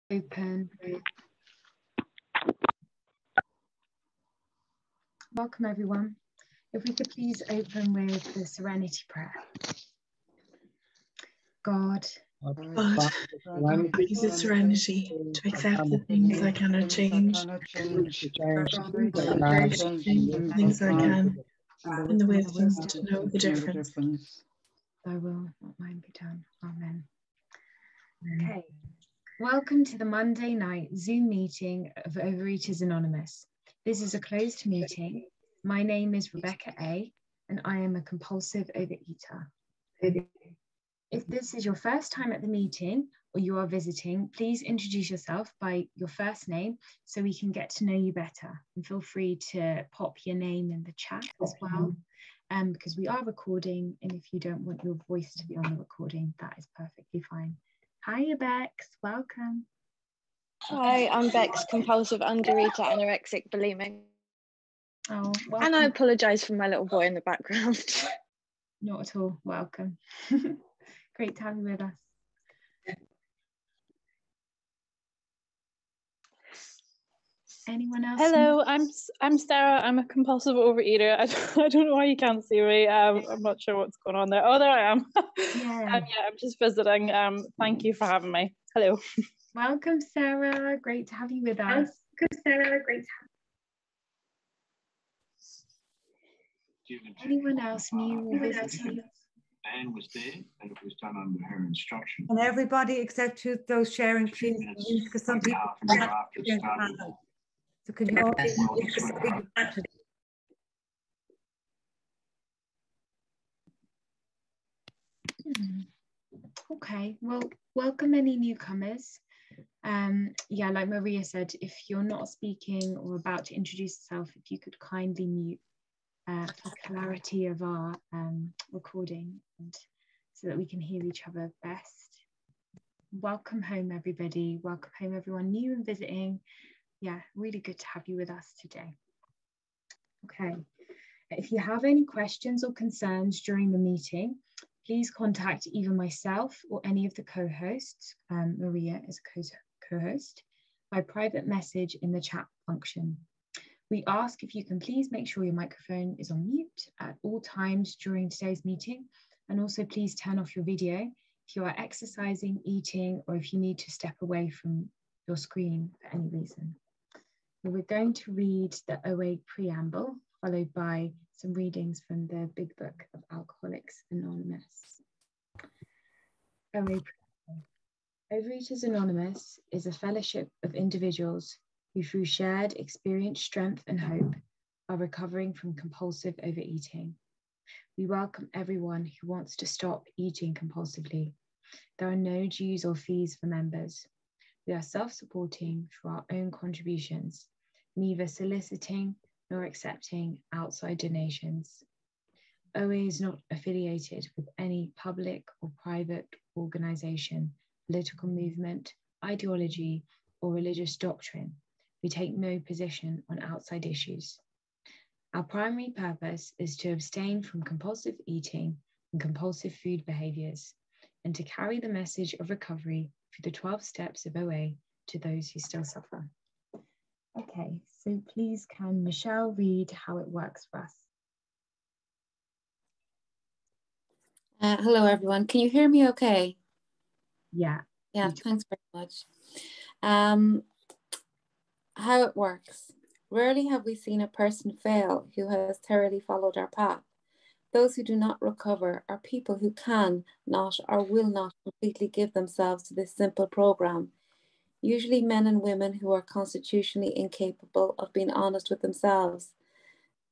Open. Welcome everyone. If we could please open with the Serenity Prayer. God, give me the serenity to accept the things I cannot change, things I can, and the wisdom to know the difference. Thy will, not mine, be done. Amen. Okay. Welcome to the Monday night Zoom meeting of Overeaters Anonymous. This is a closed meeting. My name is Rebecca A, and I am a compulsive overeater. If this is your first time at the meeting or you are visiting, please introduce yourself by your first name so we can get to know you better. And feel free to pop your name in the chat as well, because we are recording, and if you don't want your voice to be on the recording, that is perfectly fine. Hi, Bex, welcome. Hi, I'm Bex, compulsive undereater, anorexic, bulimic. Oh, welcome. And I apologise for my little boy in the background. Not at all, welcome. Great to have you with us. Anyone else? Hello, I'm Sarah. I'm a compulsive overeater. I don't know why you can't see me. I'm not sure what's going on there. Oh, there I am. Yeah. Yeah, I'm just visiting. Thank you for having me. Hello. Welcome, Sarah. Great to have you with us. Welcome, Sarah. Great to have you. Anyone else new or visiting? Anne was there, and it was done under her instruction. And everybody except those sharing, please, because some people after it started. So can you all Okay, well, welcome any newcomers. Yeah, like Maria said, if you're not speaking or about to introduce yourself, if you could kindly mute for clarity of our recording, and so that we can hear each other best. Welcome home, everybody. Welcome home, everyone new and visiting. Yeah, really good to have you with us today. Okay, if you have any questions or concerns during the meeting, please contact either myself or any of the co-hosts, Maria is a co-host, by private message in the chat function. We ask if you can please make sure your microphone is on mute at all times during today's meeting, and also please turn off your video if you are exercising, eating, or if you need to step away from your screen for any reason. We're going to read the OA Preamble, followed by some readings from the Big Book of Alcoholics Anonymous. OA Preamble. Overeaters Anonymous is a fellowship of individuals who, through shared experience, strength, and hope, are recovering from compulsive overeating. We welcome everyone who wants to stop eating compulsively. There are no dues or fees for members. We are self-supporting through our own contributions, neither soliciting nor accepting outside donations. OA is not affiliated with any public or private organization, political movement, ideology, or religious doctrine. We take no position on outside issues. Our primary purpose is to abstain from compulsive eating and compulsive food behaviors, and to carry the message of recovery through the 12 steps of OA to those who still suffer. Okay, so please can Michelle read how it works for us? Hello, everyone. Can you hear me okay? Yeah. Yeah, thanks very much. How it works. Rarely have we seen a person fail who has thoroughly followed our path. Those who do not recover are people who can not or will not completely give themselves to this simple program. Usually men and women who are constitutionally incapable of being honest with themselves.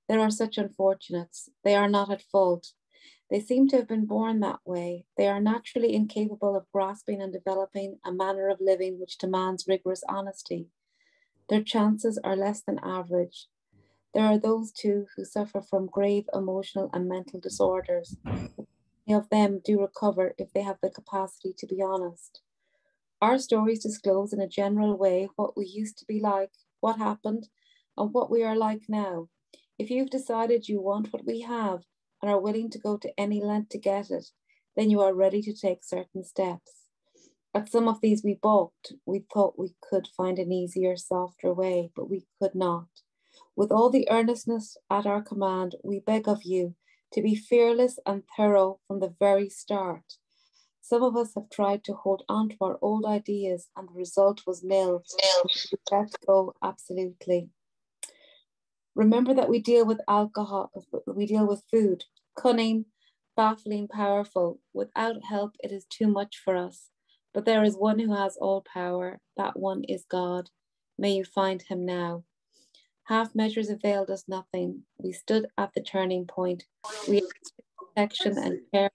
There are such unfortunates. They are not at fault. They seem to have been born that way. They are naturally incapable of grasping and developing a manner of living which demands rigorous honesty. Their chances are less than average. There are those too who suffer from grave emotional and mental disorders. Many of them do recover if they have the capacity to be honest. Our stories disclose in a general way what we used to be like, what happened, and what we are like now. If you've decided you want what we have and are willing to go to any length to get it, then you are ready to take certain steps. At some of these we balked. We thought we could find an easier, softer way, but we could not. With all the earnestness at our command, we beg of you to be fearless and thorough from the very start. Some of us have tried to hold on to our old ideas and the result was nil. We let go absolutely. Remember that we deal with alcohol, we deal with food, cunning, baffling, powerful. Without help, it is too much for us. But there is one who has all power. That one is God. May you find him now. Half measures availed us nothing. We stood at the turning point. We had protection and care.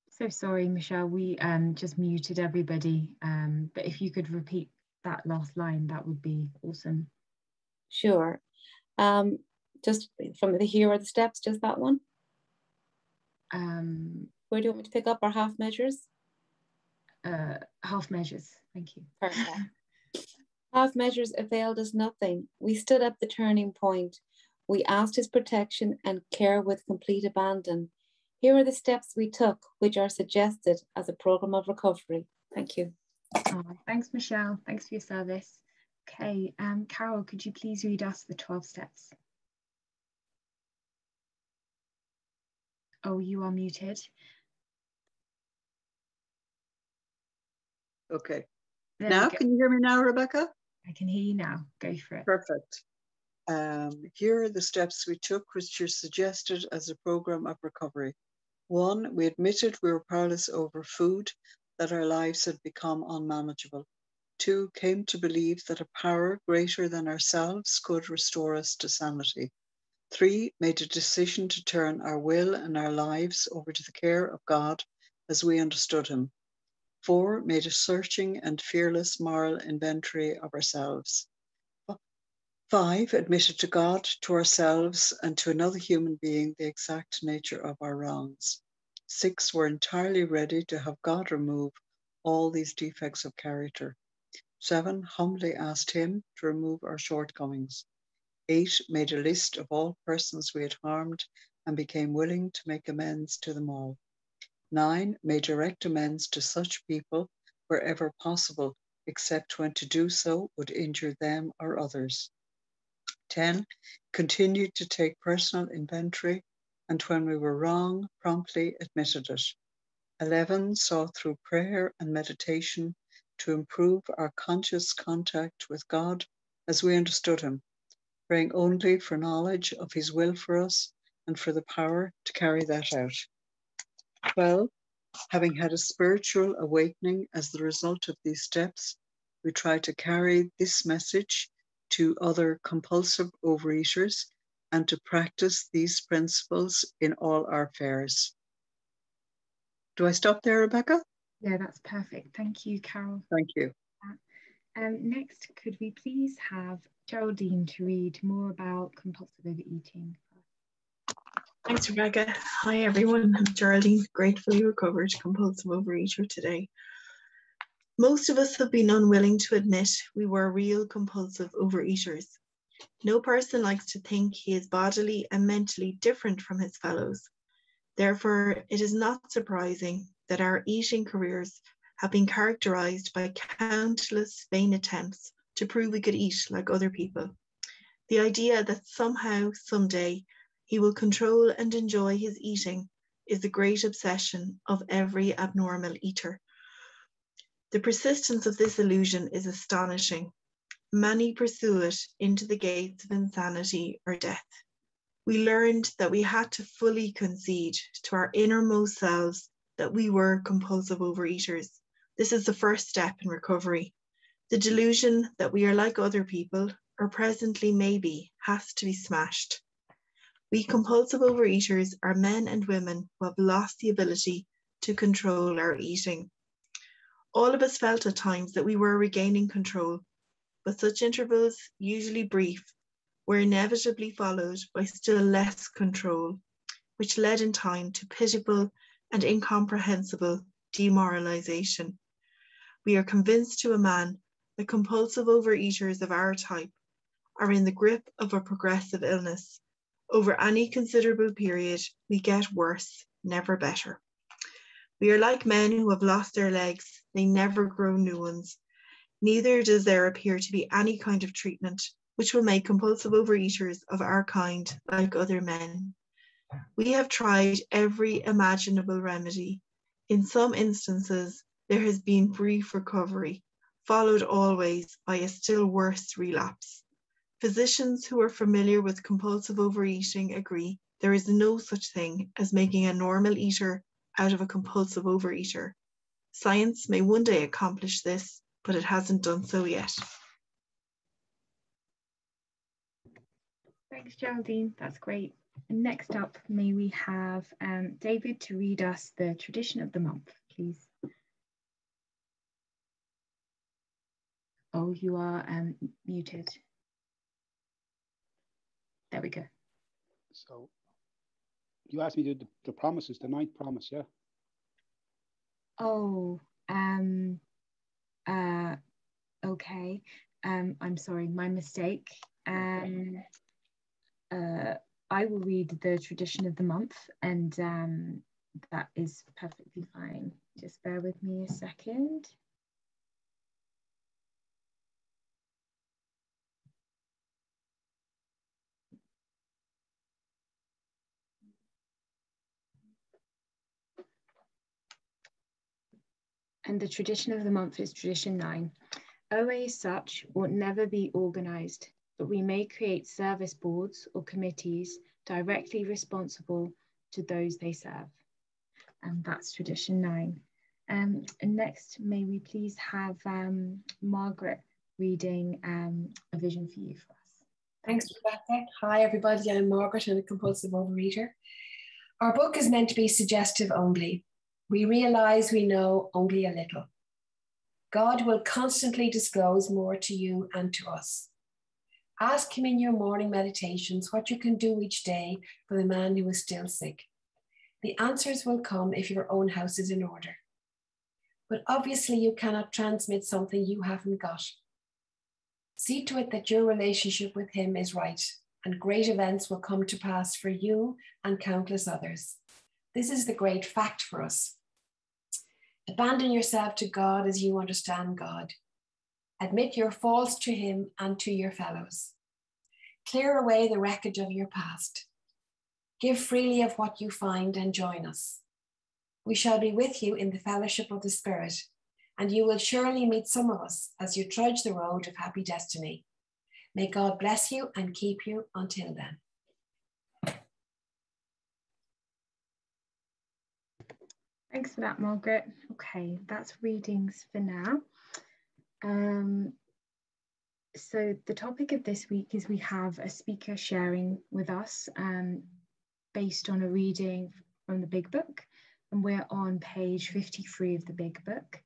So sorry, Michelle, we just muted everybody. But if you could repeat that last line, that would be awesome. Sure. Just from the here are the steps, just that one? Where do you want me to pick up our half measures? Half measures, thank you. Perfect. Half measures availed us nothing. We stood at the turning point. We asked his protection and care with complete abandon. Here are the steps we took, which are suggested as a program of recovery. Thank you. Oh, thanks, Michelle. Thanks for your service. Okay, Carol, could you please read us the 12 steps? Oh, you are muted. Okay. Now, can you hear me now, Rebecca? I can hear you now. Go for it. Perfect. Here are the steps we took, which are suggested as a program of recovery. 1, we admitted we were powerless over food, that our lives had become unmanageable. 2, came to believe that a power greater than ourselves could restore us to sanity. 3, made a decision to turn our will and our lives over to the care of God as we understood him. 4, made a searching and fearless moral inventory of ourselves. 5, admitted to God, to ourselves, and to another human being the exact nature of our wrongs. 6, were entirely ready to have God remove all these defects of character. 7, humbly asked him to remove our shortcomings. 8, made a list of all persons we had harmed and became willing to make amends to them all. 9, made direct amends to such people wherever possible, except when to do so would injure them or others. 10, continued to take personal inventory, and when we were wrong, promptly admitted it. 11, sought through prayer and meditation to improve our conscious contact with God as we understood him, praying only for knowledge of his will for us and for the power to carry that out. 12, having had a spiritual awakening as the result of these steps, we try to carry this message to other compulsive overeaters and to practice these principles in all our affairs. Do I stop there, Rebecca? Yeah, that's perfect. Thank you, Carol. Thank you. Next, could we please have Geraldine to read more about compulsive overeating? Thanks, Rebecca. Hi, everyone. I'm Geraldine, gratefully recovered compulsive overeater today. Most of us have been unwilling to admit we were real compulsive overeaters. No person likes to think he is bodily and mentally different from his fellows. Therefore, it is not surprising that our eating careers have been characterized by countless vain attempts to prove we could eat like other people. The idea that somehow, someday, he will control and enjoy his eating is the great obsession of every abnormal eater. The persistence of this illusion is astonishing. Many pursue it into the gates of insanity or death. We learned that we had to fully concede to our innermost selves that we were compulsive overeaters. This is the first step in recovery. The delusion that we are like other people, or presently maybe, has to be smashed. We compulsive overeaters are men and women who have lost the ability to control our eating. All of us felt at times that we were regaining control, but such intervals, usually brief, were inevitably followed by still less control, which led in time to pitiable and incomprehensible demoralization. We are convinced to a man that compulsive overeaters of our type are in the grip of a progressive illness, Over any considerable period, we get worse, never better. We are like men who have lost their legs. They never grow new ones. Neither does there appear to be any kind of treatment which will make compulsive overeaters of our kind like other men. We have tried every imaginable remedy. In some instances, there has been brief recovery, followed always by a still worse relapse. Physicians who are familiar with compulsive overeating agree there is no such thing as making a normal eater out of a compulsive overeater. Science may one day accomplish this, but it hasn't done so yet. Thanks, Geraldine. That's great. And next up, may we have David to read us the tradition of the month, please. Oh, you are muted. There we go. So you asked me to do the promises, the 9th promise, yeah? Oh, okay. I'm sorry, my mistake. I will read the tradition of the month, and that is perfectly fine. Just bear with me a second. And the tradition of the month is tradition 9. OA as such ought never be organised, but we may create service boards or committees directly responsible to those they serve. And that's tradition 9. And next, may we please have Margaret reading A Vision for You for us. Thanks, Rebecca. Hi, everybody. I'm Margaret. I'm a compulsive overeater. Our book is meant to be suggestive only. We realise we know only a little. God will constantly disclose more to you and to us. Ask him in your morning meditations what you can do each day for the man who is still sick. The answers will come if your own house is in order. But obviously you cannot transmit something you haven't got. See to it that your relationship with him is right, and great events will come to pass for you and countless others. This is the great fact for us. Abandon yourself to God as you understand God. Admit your faults to him and to your fellows. Clear away the wreckage of your past. Give freely of what you find and join us. We shall be with you in the fellowship of the Spirit, and you will surely meet some of us as you trudge the road of happy destiny. May God bless you and keep you until then. Thanks for that, Margaret. Okay, that's readings for now. So the topic of this week is we have a speaker sharing with us based on a reading from the Big Book, and we're on page 53 of the Big Book.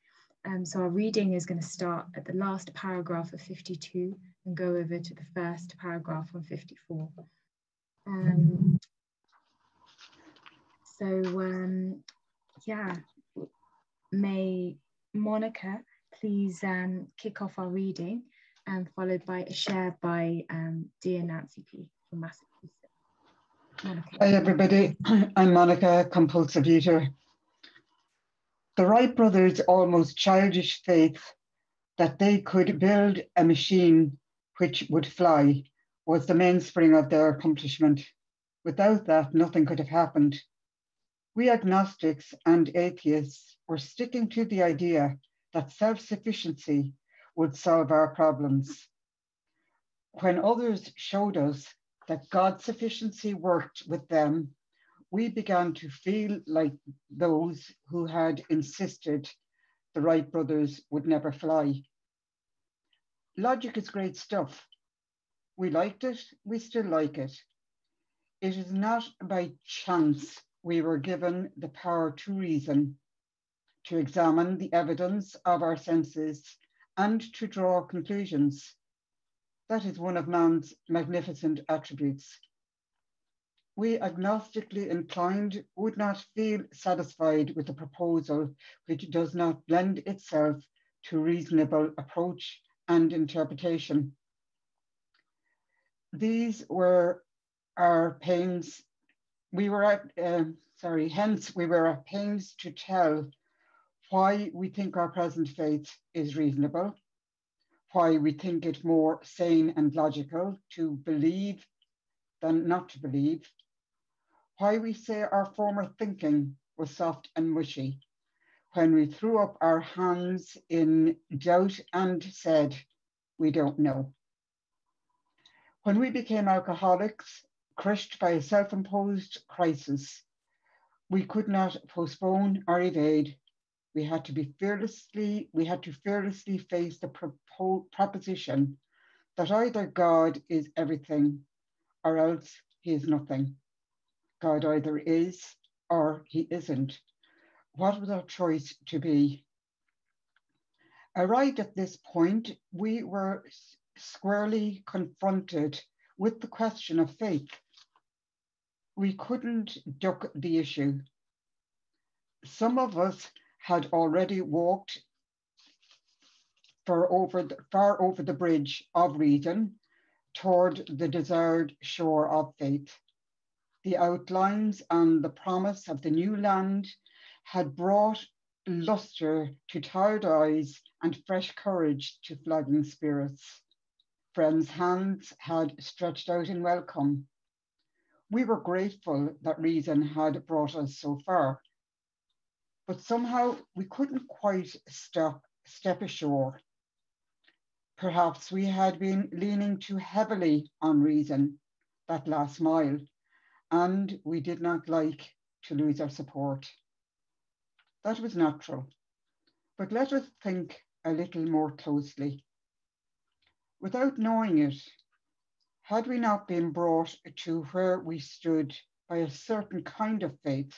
So our reading is going to start at the last paragraph of 52 and go over to the first paragraph on 54. Yeah, may Monica please kick off our reading, followed by a share by dear Nancy P. from Massachusetts. Monica. Hi everybody, I'm Monica, compulsive eater. The Wright Brothers' almost childish faith that they could build a machine which would fly was the mainspring of their accomplishment. Without that, nothing could have happened. We agnostics and atheists were sticking to the idea that self-sufficiency would solve our problems. When others showed us that God's sufficiency worked with them, we began to feel like those who had insisted the Wright brothers would never fly. Logic is great stuff. We liked it, we still like it. It is not by chance we were given the power to reason, to examine the evidence of our senses, and to draw conclusions. That is one of man's magnificent attributes. We agnostically inclined would not feel satisfied with a proposal which does not lend itself to reasonable approach and interpretation. These were our pains, hence we were at pains to tell why we think our present faith is reasonable, why we think it more sane and logical to believe than not to believe, why we say our former thinking was soft and mushy, when we threw up our hands in doubt and said, we don't know. When we became alcoholics, crushed by a self-imposed crisis, we could not postpone or evade. We had to fearlessly face the proposition that either God is everything or else he is nothing. God either is or he isn't. What was our choice to be? Arrived at this point, we were squarely confronted with the question of faith. We couldn't duck the issue. Some of us had already walked far over the bridge of reason toward the desired shore of faith. The outlines and the promise of the new land had brought luster to tired eyes and fresh courage to flagging spirits. Friends' hands had stretched out in welcome. We were grateful that reason had brought us so far, but somehow we couldn't quite step ashore. Perhaps we had been leaning too heavily on reason that last mile, and we did not like to lose our support. That was natural, but let us think a little more closely. Without knowing it, had we not been brought to where we stood by a certain kind of faith?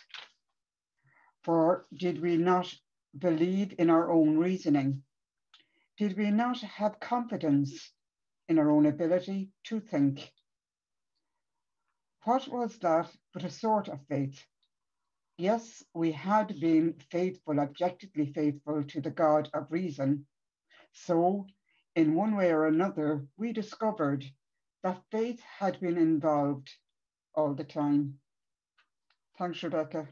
For did we not believe in our own reasoning? Did we not have confidence in our own ability to think? What was that but a sort of faith? Yes, we had been faithful, objectively faithful to the God of reason. So, in one way or another, we discovered that faith had been involved all the time. Thanks, Rebecca.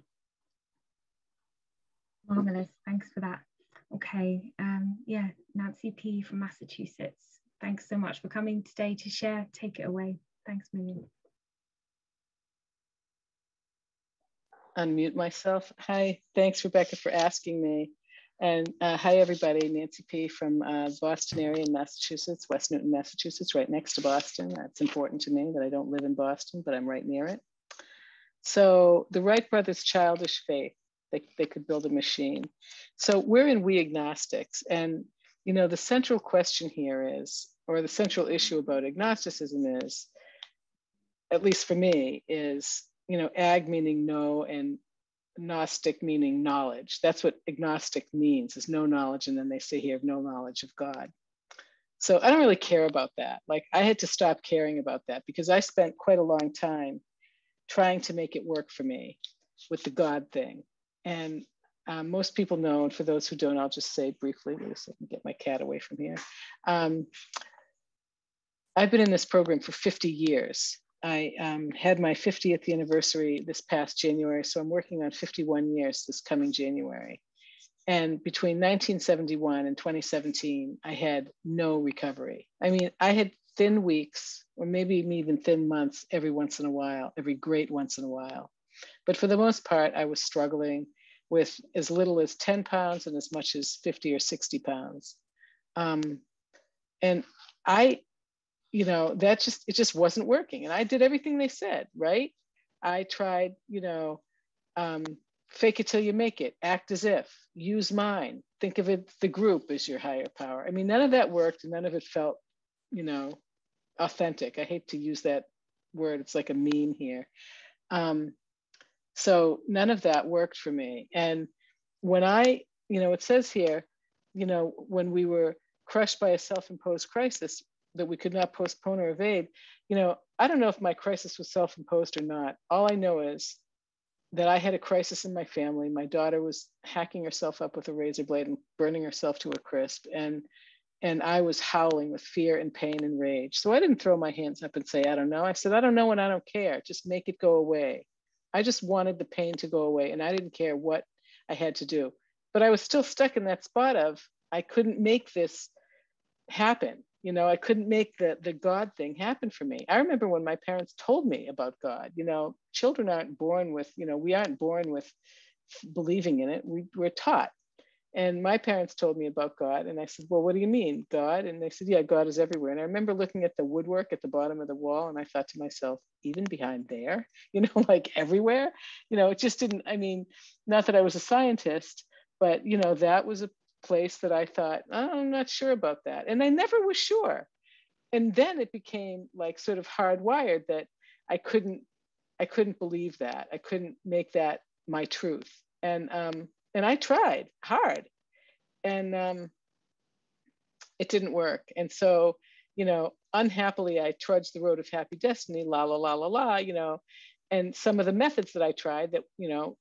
Marvelous, thanks for that. Okay, yeah, Nancy P from Massachusetts. Thanks so much for coming today to share. Take it away. Thanks, Miriam. Unmute myself. Hi, thanks Rebecca for asking me. And hi everybody, Nancy P from the Boston area in Massachusetts, West Newton, Massachusetts, right next to Boston. That's important to me that I don't live in Boston, but I'm right near it. So the Wright Brothers' childish faith, they could build a machine. So we're in We Agnostics, and you know, the central question here is, or the central issue about agnosticism is, at least for me, is, you know, ag meaning no and gnostic meaning knowledge. That's what agnostic means, is no knowledge, and then they say here, no knowledge of God. So I don't really care about that. Like, I had to stop caring about that because I spent quite a long time trying to make it work for me with the God thing. And most people know, and for those who don't, I'll just say briefly, wait a second, get my cat away from here. I've been in this program for 50 years. I had my 50th anniversary this past January, so I'm working on 51 years this coming January. And between 1971 and 2017, I had no recovery. I mean, I had thin weeks, or maybe even thin months every once in a while, every great once in a while. But for the most part, I was struggling with as little as 10 pounds and as much as 50 or 60 pounds. And I, you know, it just wasn't working. And I did everything they said, right? I tried, you know, fake it till you make it, act as if, use mind, think of it, the group as your higher power. I mean, none of that worked, and none of it felt, you know, authentic. I hate to use that word. It's like a meme here. So none of that worked for me. And when I, you know, it says here, you know, when we were crushed by a self-imposed crisis that we could not postpone or evade, you know, I don't know if my crisis was self-imposed or not. All I know is that I had a crisis in my family. My daughter was hacking herself up with a razor blade and burning herself to a crisp. And And I was howling with fear and pain and rage. So I didn't throw my hands up and say, I don't know. I said, I don't know and I don't care. Just make it go away. I just wanted the pain to go away, and I didn't care what I had to do. But I was still stuck in that spot of, I couldn't make this happen. You know, I couldn't make the God thing happen for me. I remember when my parents told me about God. You know, children aren't born with, you know, we aren't born with believing in it. We're taught. And my parents told me about God. And I said, well, what do you mean, God? And they said, yeah, God is everywhere. And I remember looking at the woodwork at the bottom of the wall, and I thought to myself, even behind there, you know, like everywhere, you know, it just didn't, I mean, not that I was a scientist, but, you know, that was a place that I thought, oh, I'm not sure about that. And I never was sure. And then it became like sort of hardwired that I couldn't believe that. I couldn't make that my truth. And I tried hard, and it didn't work. And so, you know, unhappily, I trudged the road of happy destiny, la, la, la, la, la, you know, and some of the methods that I tried that, you know,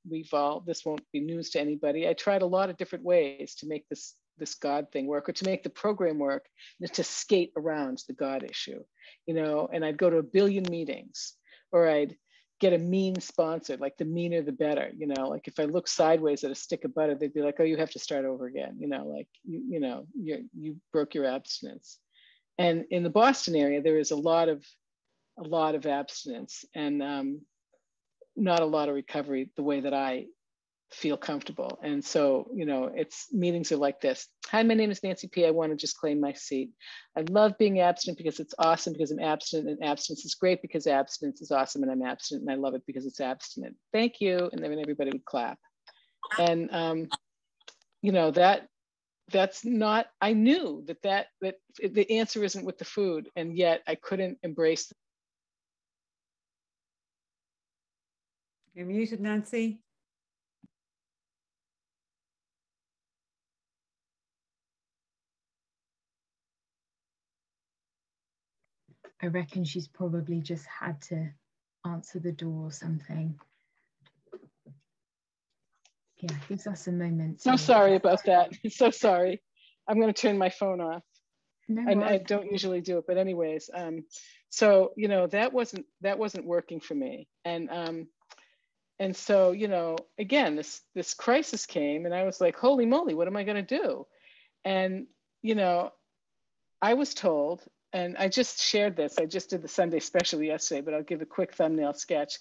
this won't be news to anybody. I tried a lot of different ways to make this God thing work, or to make the program work, to skate around the God issue, you know, and I'd go to 1 billion meetings, or I'd get a mean sponsor, like the meaner the better, you know, like if I look sideways at a stick of butter, they'd be like, oh, you have to start over again, you know, like, you broke your abstinence. And in the Boston area, there is a lot of abstinence, and not a lot of recovery the way that I feel comfortable. And so, you know, meetings are like this. Hi, my name is Nancy P. I want to just claim my seat. I love being abstinent because it's awesome, because I'm abstinent, and abstinence is great because abstinence is awesome, and I'm abstinent, and I love it because it's abstinent. Thank you. And then everybody would clap. And, you know, that's not, I knew that the answer isn't with the food, and yet I couldn't embrace. You're muted, Nancy. I reckon she's probably just had to answer the door or something. Yeah, gives us a moment. So sorry about that. So sorry. I'm going to turn my phone off. No, and I don't usually do it, but anyways, so, you know, that wasn't working for me. And so, you know, again, this crisis came, and I was like, holy moly, what am I going to do? And, you know, I was told, and I just shared this, I just did the Sunday special yesterday, but I'll give a quick thumbnail sketch.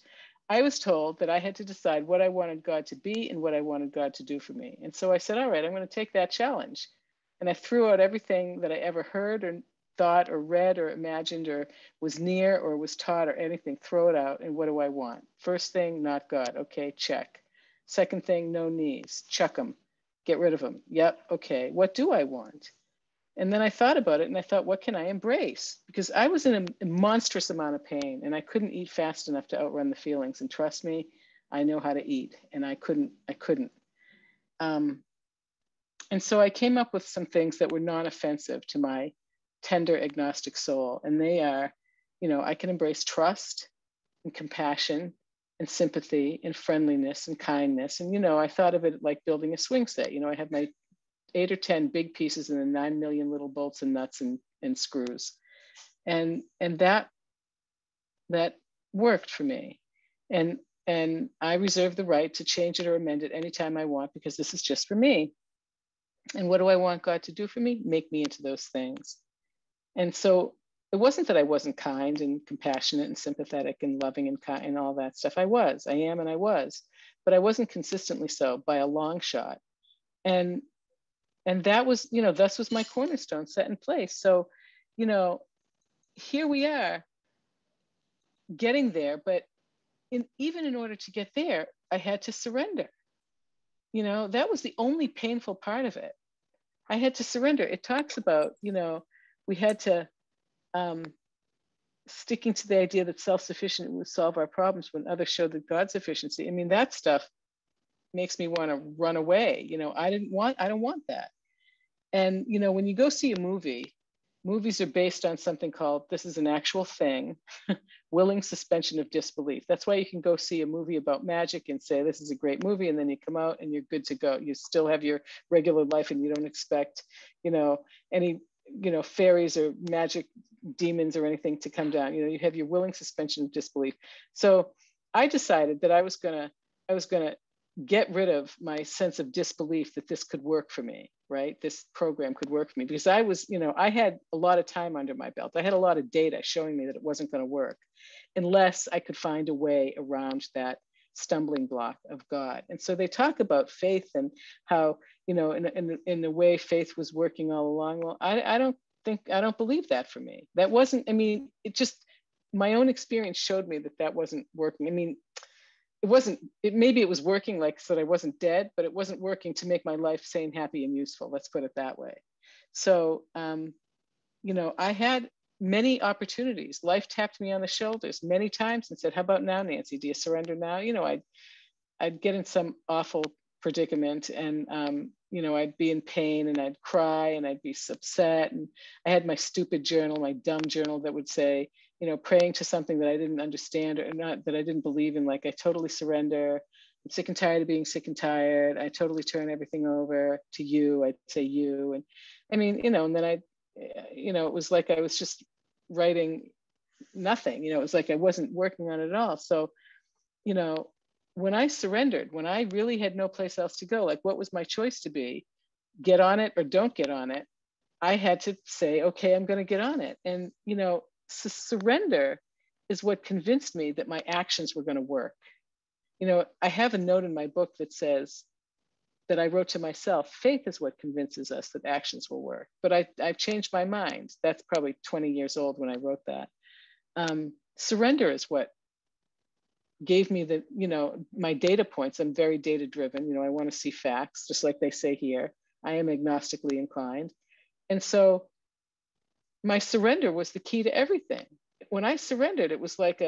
I was told that I had to decide what I wanted God to be and what I wanted God to do for me. And so I said, all right, I'm going to take that challenge. And I threw out everything that I ever heard or thought or read or imagined or was near or was taught or anything. Throw it out. And what do I want? First thing, not God. Okay, check. Second thing, no knees. Chuck them. Get rid of them. Yep. Okay. What do I want? And then I thought about it, and I thought, what can I embrace? Because I was in a monstrous amount of pain, and I couldn't eat fast enough to outrun the feelings. And trust me, I know how to eat, and I couldn't. And so I came up with some things that were non-offensive to my tender agnostic soul. And they are, you know, I can embrace trust and compassion and sympathy and friendliness and kindness. And, you know, I thought of it like building a swing set. You know, I have my 8 or 10 big pieces and then 9 million little bolts and nuts and screws. And that worked for me. And I reserve the right to change it or amend it anytime I want, because this is just for me. And what do I want God to do for me? Make me into those things. And so it wasn't that I wasn't kind and compassionate and sympathetic and loving and kind and all that stuff. I am, and I was, but I wasn't consistently so by a long shot. And that was, you know, thus was my cornerstone set in place. So, you know, here we are getting there, but even in order to get there, I had to surrender. You know, that was the only painful part of it. I had to surrender. It talks about, you know, we had to, sticking to the idea that self-sufficient would solve our problems when others showed that God's sufficiency. I mean, that stuff makes me want to run away. You know, I don't want that. And, you know, when you go see a movie, movies are based on something called, this is an actual thing, willing suspension of disbelief. That's why you can go see a movie about magic and say, this is a great movie. And then you come out and you're good to go. You still have your regular life and you don't expect, you know, any you know, fairies or magic demons or anything to come down. You know, you have your willing suspension of disbelief. So I decided that I was gonna get rid of my sense of disbelief that this could work for me, right? This program could work for me, because I was, you know, I had a lot of time under my belt. I had a lot of data showing me that it wasn't going to work unless I could find a way around that stumbling block of God. And so they talk about faith and how, you know, in the way faith was working all along. Well, I don't believe that for me. That wasn't, I mean, it just, my own experience showed me that that wasn't working. I mean, maybe it was working like so that I wasn't dead, but it wasn't working to make my life sane, happy, and useful. Let's put it that way. So, you know, I had many opportunities. Life tapped me on the shoulders many times and said, how about now, Nancy? Do you surrender now? You know, I'd get in some awful predicament and, you know, I'd be in pain and I'd cry and I'd be upset. And I had my stupid journal, my dumb journal that would say, you know, praying to something that I didn't understand or not, that I didn't believe in, like, I totally surrender. I'm sick and tired of being sick and tired. I totally turn everything over to you. I'd say you. And I mean, you know, and then you know, it was like I was just writing nothing, you know, it was like I wasn't working on it at all. So, you know, when I surrendered, when I really had no place else to go, like what was my choice to be? Get on it or don't get on it. I had to say, okay, I'm going to get on it. And, you know, surrender is what convinced me that my actions were going to work. You know, I have a note in my book that says, that I wrote to myself, faith is what convinces us that actions will work. But I've changed my mind. That's probably 20 years old when I wrote that. Surrender is what gave me the, you know, my data points. I'm very data driven. You know, I want to see facts, just like they say here. I am agnostically inclined. And so my surrender was the key to everything. When I surrendered, it was like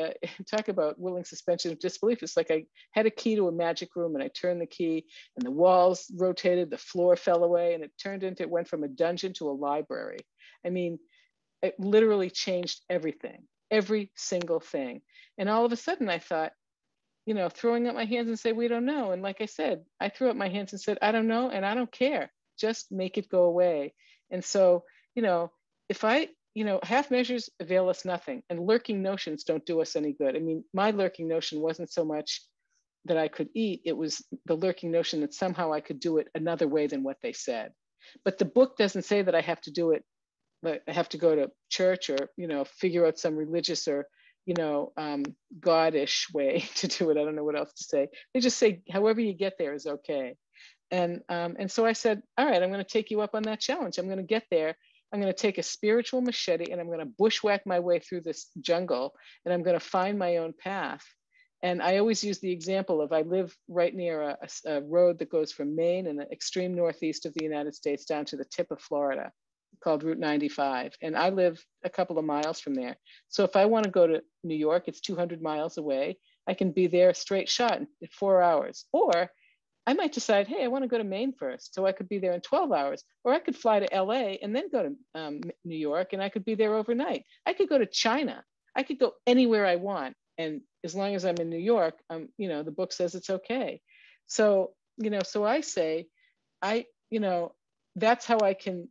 talk about willing suspension of disbelief. It's like I had a key to a magic room and I turned the key and the walls rotated, the floor fell away, and it went from a dungeon to a library. I mean, it literally changed everything, every single thing. And all of a sudden I thought, you know, throwing up my hands and say, we don't know. And like I said, I threw up my hands and said, I don't know, and I don't care. Just make it go away. And so, you know, you know, half measures avail us nothing, and lurking notions don't do us any good. I mean, my lurking notion wasn't so much that I could eat, it was the lurking notion that somehow I could do it another way than what they said. But the book doesn't say that I have to do it, but I have to go to church or, you know, figure out some religious or, you know, God-ish way to do it. I don't know what else to say. They just say, however you get there is okay. And so I said, all right, I'm going to take you up on that challenge. I'm going to get there. I'm going to take a spiritual machete and I'm going to bushwhack my way through this jungle, and I'm going to find my own path. And I always use the example of, I live right near a road that goes from Maine in the extreme northeast of the United States down to the tip of Florida, called Route 95. And I live a couple of miles from there. So if I want to go to New York, it's 200 miles away. I can be there straight shot in 4 hours. Or I might decide, hey, I want to go to Maine first, so I could be there in 12 hours. Or I could fly to LA and then go to New York, and I could be there overnight. I could go to China. I could go anywhere I want. And as long as I'm in New York, you know, the book says it's okay. So, you know, so I say, you know, that's how I can,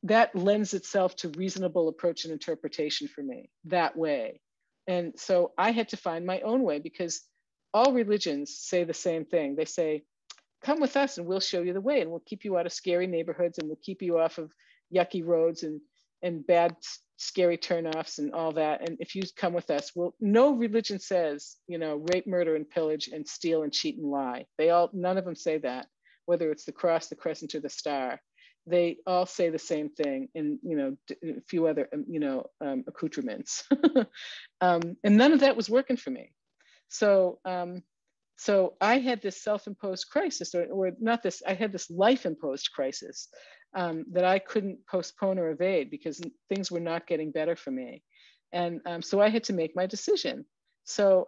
that lends itself to reasonable approach and interpretation for me that way. And so I had to find my own way, because all religions say the same thing. They say, come with us and we'll show you the way, and we'll keep you out of scary neighborhoods, and we'll keep you off of yucky roads and bad, scary turnoffs and all that. And if you come with us, no religion says, you know, rape, murder, and pillage, and steal and cheat and lie. None of them say that, whether it's the cross, the crescent, or the star. They all say the same thing in, you know, a few other, you know, accoutrements. And none of that was working for me. So, so I had this self-imposed crisis, or not this, I had this life-imposed crisis that I couldn't postpone or evade, because things were not getting better for me. And so I had to make my decision. So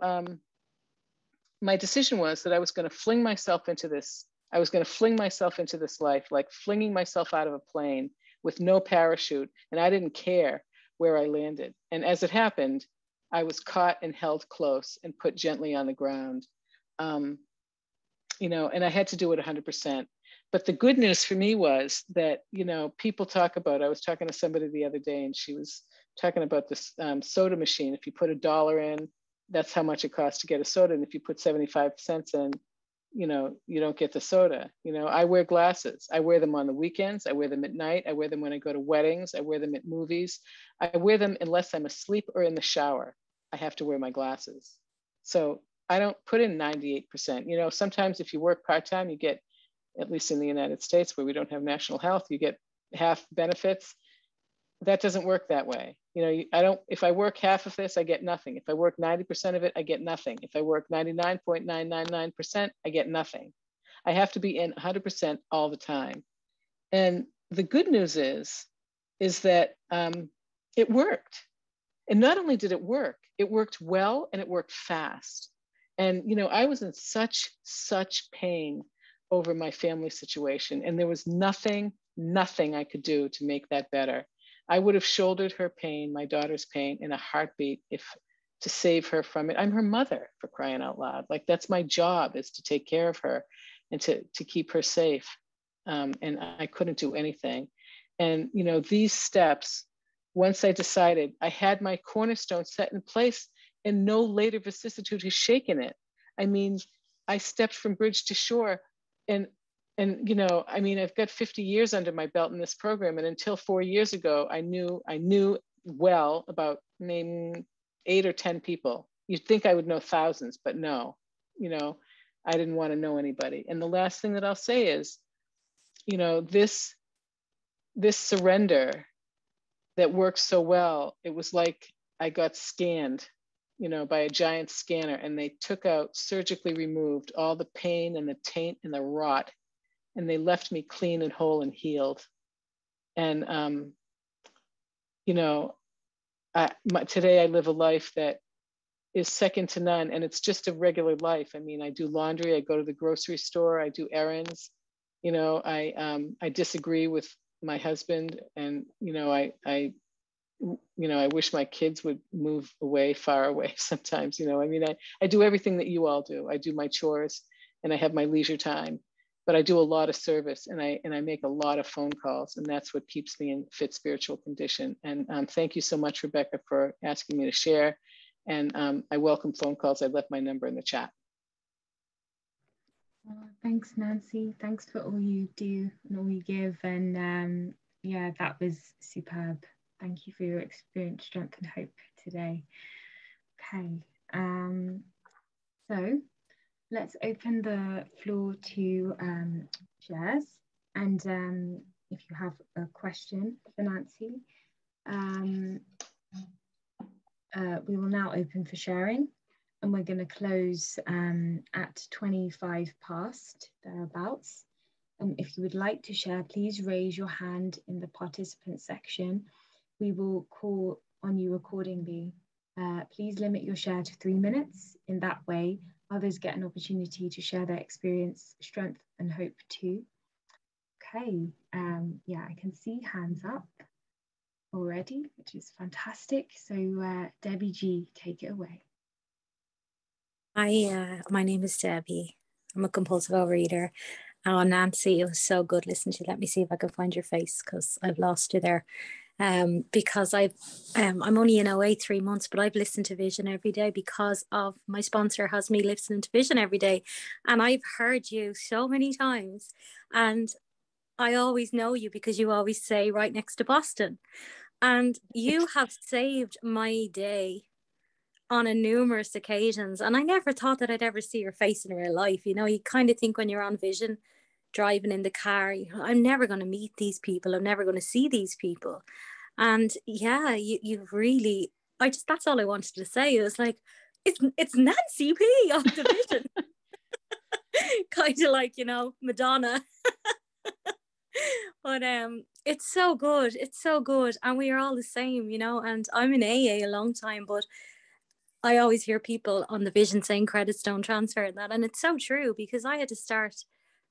my decision was that I was going to fling myself into this. I was going to fling myself into this life, like flinging myself out of a plane with no parachute. And I didn't care where I landed. And as it happened, I was caught and held close and put gently on the ground. You know, and I had to do it 100%. But the good news for me was that, you know, people talk about, I was talking to somebody the other day and she was talking about this soda machine. If you put $1 in, that's how much it costs to get a soda. And if you put 75 cents in, you know, you don't get the soda. You know, I wear glasses. I wear them on the weekends. I wear them at night. I wear them when I go to weddings. I wear them at movies. I wear them unless I'm asleep or in the shower. I have to wear my glasses. So I don't put in 98%. You know, sometimes if you work part-time, you get, at least in the United States where we don't have national health, you get half benefits. That doesn't work that way. You know, if I work half of this, I get nothing. If I work 90% of it, I get nothing. If I work 99.999%, I get nothing. I have to be in 100% all the time. And the good news is that it worked. And not only did it worked well and it worked fast. And, you know, I was in such pain over my family situation. And there was nothing I could do to make that better. I would have shouldered her pain, my daughter's pain, in a heartbeat to save her from it. I'm her mother, for crying out loud. Like, that's my job, is to take care of her and to keep her safe. And I couldn't do anything. And, you know, these steps, once I decided, I had my cornerstone set in place and no later vicissitude has shaken it. I mean, I stepped from bridge to shore and, you know, I mean, I've got 50 years under my belt in this program. And until 4 years ago, I knew well about maybe 8 or 10 people. You'd think I would know thousands, but no, you know, I didn't want to know anybody. And the last thing that I'll say is, you know, this surrender that works so well, it was like I got scanned, you know, by a giant scanner, and they took out, surgically removed all the pain and the taint and the rot, and they left me clean and whole and healed. And, you know, today I live a life that is second to none, and it's just a regular life. I mean, I do laundry, I go to the grocery store, I do errands. You know, I disagree with my husband, and, you know, I wish my kids would move away, far away sometimes. You know, I mean, I do everything that you all do. I do my chores and I have my leisure time, but I do a lot of service, and I make a lot of phone calls, and that's what keeps me in fit spiritual condition. And thank you so much, Rebecca, for asking me to share. And I welcome phone calls. I left my number in the chat. Thanks, Nancy. Thanks for all you do and all you give. And yeah, that was superb. Thank you for your experience, strength and hope today. Okay, so let's open the floor to shares. And if you have a question for Nancy, we will now open for sharing. And we're going to close at 25 past, thereabouts. And if you would like to share, please raise your hand in the participant section. We will call on you accordingly. Please limit your share to 3 minutes. In that way, others get an opportunity to share their experience, strength and hope too. Okay, yeah, I can see hands up already, which is fantastic. So Debbie G, take it away. Hi, my name is Debbie. I'm a compulsive overeater. Oh, Nancy, it was so good listening to you. Let me see if I can find your face, because I've lost you there. Because I'm only in OA 3 months, but I've listened to Vision every day because of my sponsor has me listening to Vision every day. And I've heard you so many times. And I always know you because you always say right next to Boston. And you have saved my day on a numerous occasions, and I never thought that I'd ever see your face in real life. You know, you kind of think when you're on Vision, driving in the car, I'm never going to meet these people, I'm never going to see these people. And yeah, you really, that's all I wanted to say. It was like, it's Nancy P of the Vision. Kind of like, you know, Madonna. But it's so good, and we are all the same, you know. And I'm in AA a long time, but I always hear people on the Vision saying credits don't transfer and that. And it's so true, because I had to start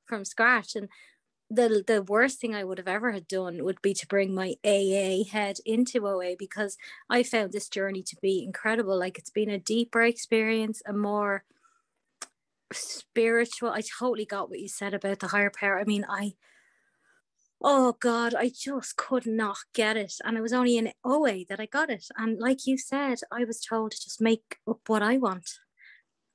from scratch. And the worst thing I would have ever had done would be to bring my AA head into OA, because I found this journey to be incredible. Like, it's been a deeper experience, a more spiritual. I totally got what you said about the higher power. I mean, oh God, I just could not get it. And it was only in OA that I got it. And like you said, I was told to just make up what I want.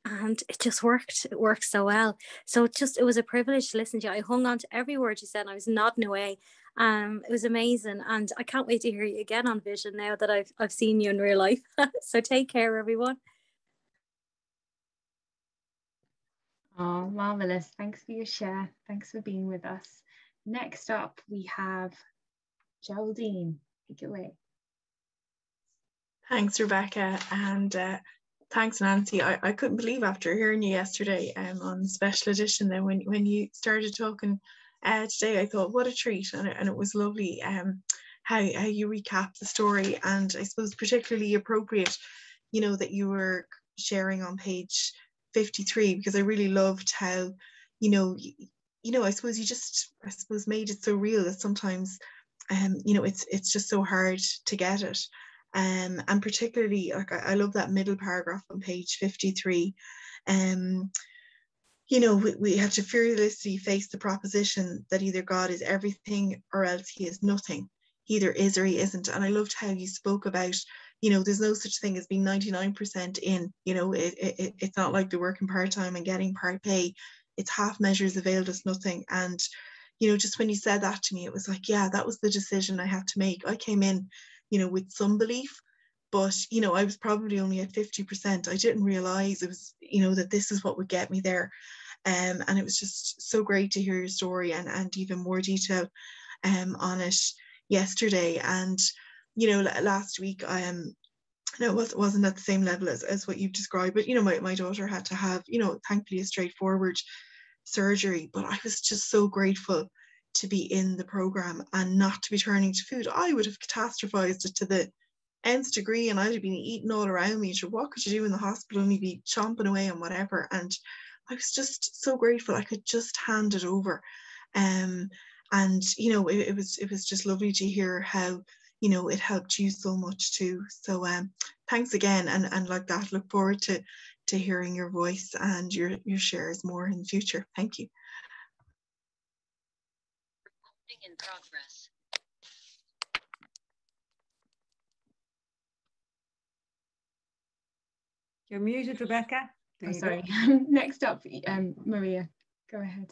And it just worked. It worked so well. So it was a privilege to listen to you. I hung on to every word you said and I was nodding away. It was amazing. And I can't wait to hear you again on Vision now that I've seen you in real life. So take care, everyone. Oh, marvelous. Thanks for your share. Thanks for being with us. Next up, we have Geraldine. Take it away. Thanks, Rebecca. And thanks, Nancy. I couldn't believe after hearing you yesterday on the special edition, then when you started talking today, I thought, what a treat. And it was lovely how you recap the story. And I suppose particularly appropriate, that you were sharing on page 53, because I really loved how, I suppose you just, made it so real that sometimes, it's just so hard to get it. And particularly, like, I love that middle paragraph on page 53. We have to fearlessly face the proposition that either God is everything or else he is nothing. He either is or he isn't. And I loved how you spoke about, there's no such thing as being 99% in, it's not like they're working part-time and getting part pay. It's half measures availed us nothing. And, just when you said that to me, it was like, yeah, that was the decision I had to make. I came in, with some belief, but, I was probably only at 50%. I didn't realize it was, that this is what would get me there. And it was just so great to hear your story and even more detail on it yesterday. And, last week, it wasn't at the same level as what you've described, but, my daughter had to have, thankfully a straightforward surgery, but I was just so grateful to be in the program and not to be turning to food. I would have catastrophized it to the nth degree, and I'd have been eating all around me. So what could you do in the hospital? Only be chomping away on whatever. And I was just so grateful I could just hand it over. And it was just lovely to hear how it helped you so much too. So thanks again, and like that, look forward to hearing your voice and your shares more in the future. Thank you. In progress. You're muted, Rebecca. Sorry. Next up, Maria, go ahead.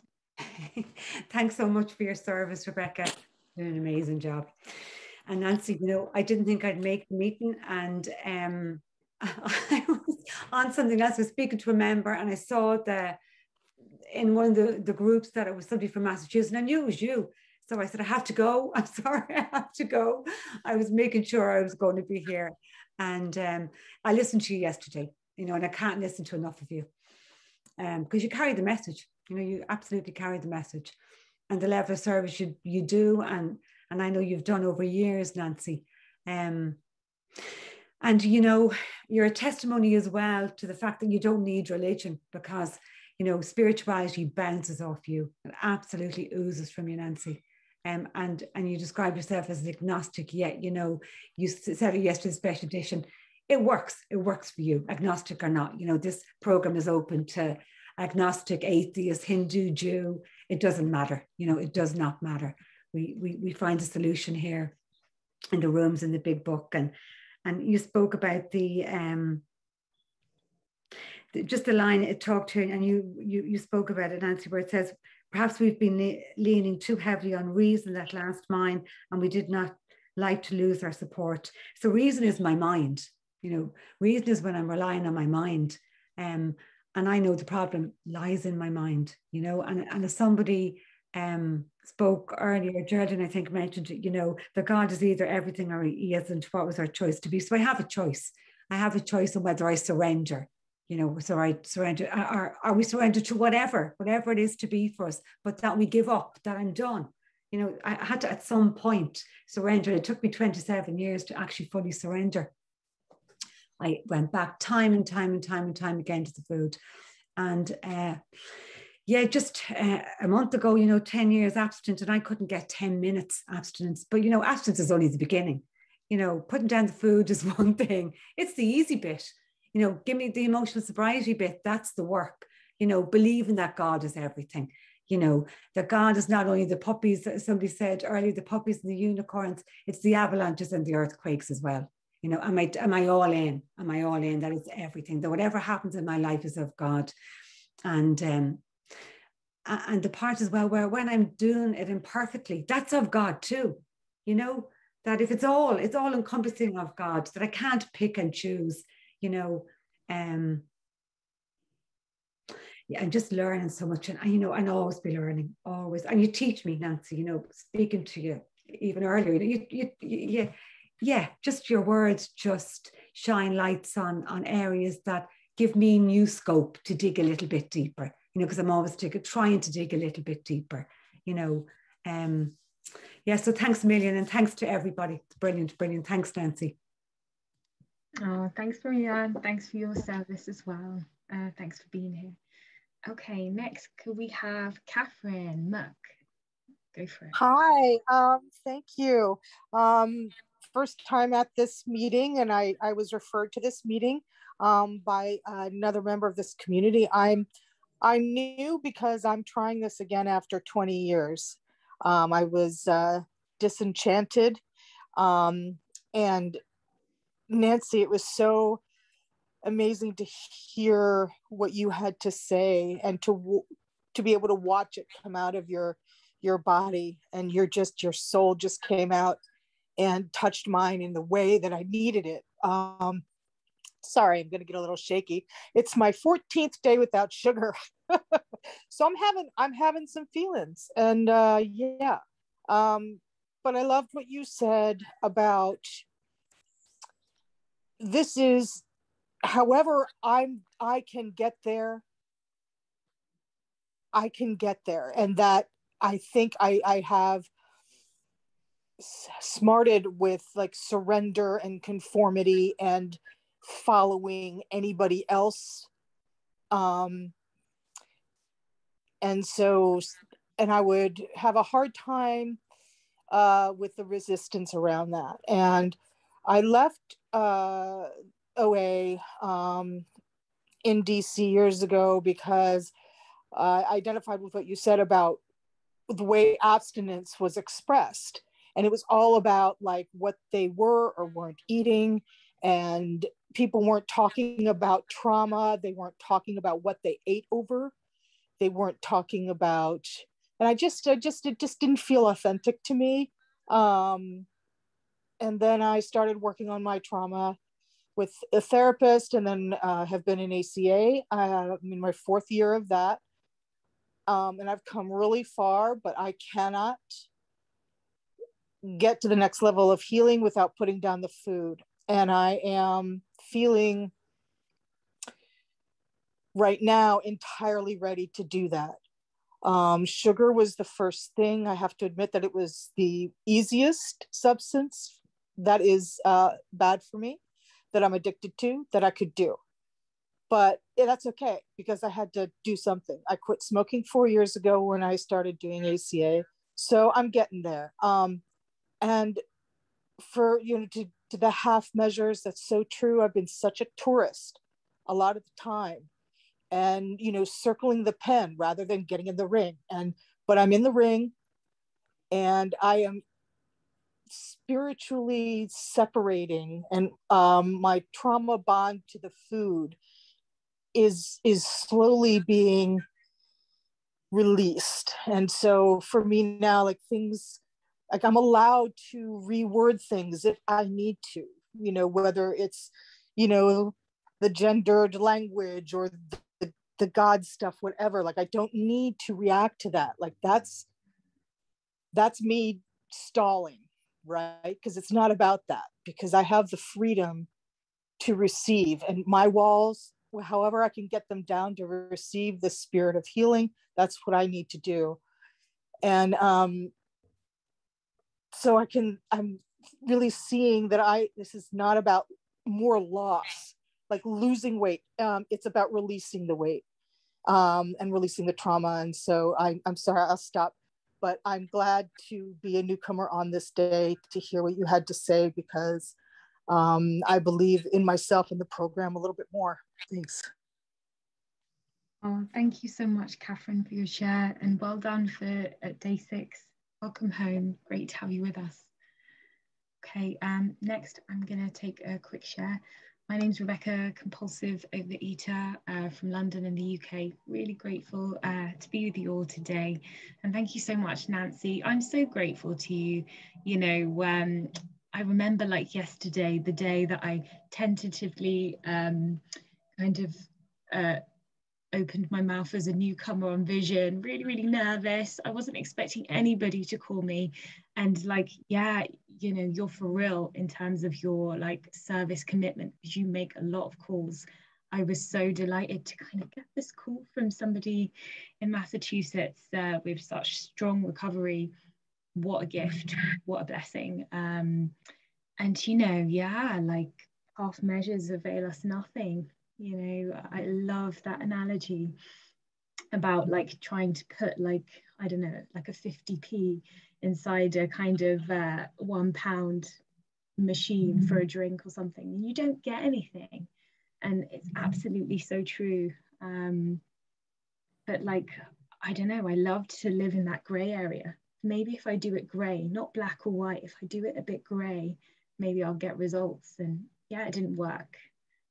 Thanks so much for your service, Rebecca. You're doing an amazing job. And Nancy, I didn't think I'd make the meeting, and I was on something else. I was speaking to a member, and I saw in one of the groups that it was somebody from Massachusetts, and I knew it was you. So I said, I have to go. I'm sorry, I have to go. I was making sure I was going to be here. And I listened to you yesterday, and I can't listen to enough of you because you carry the message. You absolutely carry the message, and the level of service you do. And I know you've done over years, Nancy. And, you're a testimony as well to the fact that you don't need religion, because, spirituality bounces off you. It absolutely oozes from you, Nancy. And you describe yourself as an agnostic, yet, you said it yesterday, special edition. It works for you, agnostic or not. This program is open to agnostic, atheist, Hindu, Jew. It doesn't matter. It does not matter. We find a solution here in the rooms in the big book. And you spoke about just the line it talked to, and you spoke about it, Nancy, where it says, perhaps we've been leaning too heavily on reason that last mine, and we did not like to lose our support. So reason is my mind. Reason is when I'm relying on my mind. And I know the problem lies in my mind, and as somebody spoke earlier, Geraldine, I think, mentioned it, that God is either everything or he isn't. What was our choice to be? So I have a choice. I have a choice on whether I surrender. So I surrender, are we surrendered to whatever it is to be for us, but that we give up, that I'm done. I had to at some point surrender. It took me 27 years to actually fully surrender. I went back time and time again to the food. And just a month ago, 10 years abstinent, and I couldn't get 10 minutes abstinence. But, abstinence is only the beginning. Putting down the food is one thing. It's the easy bit. Give me the emotional sobriety bit. That's the work. you know, believing that God is everything, you know, that God is not only the puppies, somebody said earlier, the puppies and the unicorns, it's the avalanches and the earthquakes as well. You know, am I all in? Am I all in? That is everything. That whatever happens in my life is of God. And the part as well where when I'm doing it imperfectly, that's of God too. You know, that if it's all encompassing of God, that I can't pick and choose, you know. Yeah, I'm just learning so much, and you know, and always be learning, always. And you teach me, Nancy, you know, speaking to you even earlier, yeah, just your words just shine lights on areas that give me new scope to dig a little bit deeper, you know, because I'm always trying to dig a little bit deeper, you know. Yeah, so thanks a million, and thanks to everybody. It's brilliant. Thanks, Nancy. Oh, thanks, Marianne. Thanks for your service as well. Thanks for being here. Okay, next, could we have Catherine Muck? Go for it. Hi, thank you. First time at this meeting, and I was referred to this meeting by another member of this community. I'm new because I'm trying this again after 20 years. I was disenchanted, and Nancy, it was so amazing to hear what you had to say, and to be able to watch it come out of your body, and your soul just came out and touched mine in the way that I needed it. Sorry, I'm going to get a little shaky. It's my 14th day without sugar. So I'm having some feelings, and yeah. But I loved what you said about this is, however I can get there, I can get there. And that I think I have smarted with like surrender and conformity and following anybody else. And I would have a hard time with the resistance around that. And I left OA in DC years ago because I identified with what you said about the way abstinence was expressed. And it was all about like what they were or weren't eating. And people weren't talking about trauma. They weren't talking about what they ate over. They weren't talking about, and it just didn't feel authentic to me. And then I started working on my trauma with a therapist, and then have been in ACA. I'm in my 4th year of that. And I've come really far, but I cannot get to the next level of healing without putting down the food. And I am feeling right now entirely ready to do that. Sugar was the first thing. I have to admit that it was the easiest substance that is bad for me, that I'm addicted to, that I could do. But that's okay, because I had to do something. I quit smoking 4 years ago when I started doing ACA. So I'm getting there. And for, you know, to the half measures, that's so true. I've been such a tourist a lot of the time, and, you know, circling the pen rather than getting in the ring. But I'm in the ring, and I am spiritually separating, and my trauma bond to the food is slowly being released. And so for me now, like things, like I'm allowed to reword things if I need to, you know, whether it's, you know, the gendered language or the God stuff, whatever. Like I don't need to react to that. Like that's me stalling, right? Because it's not about that, because I have the freedom to receive, and my walls, however I can get them down to receive the spirit of healing, that's what I need to do. And so I'm really seeing that this is not about more loss, like losing weight. It's about releasing the weight and releasing the trauma. And so I'm sorry, I'll stop, but I'm glad to be a newcomer on this day to hear what you had to say, because I believe in myself and the program a little bit more. Thanks. Oh, thank you so much, Catherine, for your share, and well done for day 6. Welcome home. Great to have you with us. Okay, next I'm going to take a quick share. My name's Rebecca, compulsive overeater from London in the UK. Really grateful to be with you all today. And thank you so much, Nancy. I'm so grateful to you. You know, I remember like yesterday, the day that I tentatively kind of opened my mouth as a newcomer on Vision, really nervous. I wasn't expecting anybody to call me, and like, yeah, you know, you're for real in terms of your like service commitment, because you make a lot of calls. I was so delighted to kind of get this call from somebody in Massachusetts with such strong recovery. What a gift, what a blessing. And you know, yeah, like half measures avail us nothing. You know, I love that analogy about like trying to put like, I don't know, like a 50p inside a kind of £1 machine for a drink or something, and you don't get anything. And it's absolutely so true. But like, I don't know, I love to live in that grey area. Maybe if I do it grey, not black or white, if I do it a bit grey, maybe I'll get results. And yeah, it didn't work.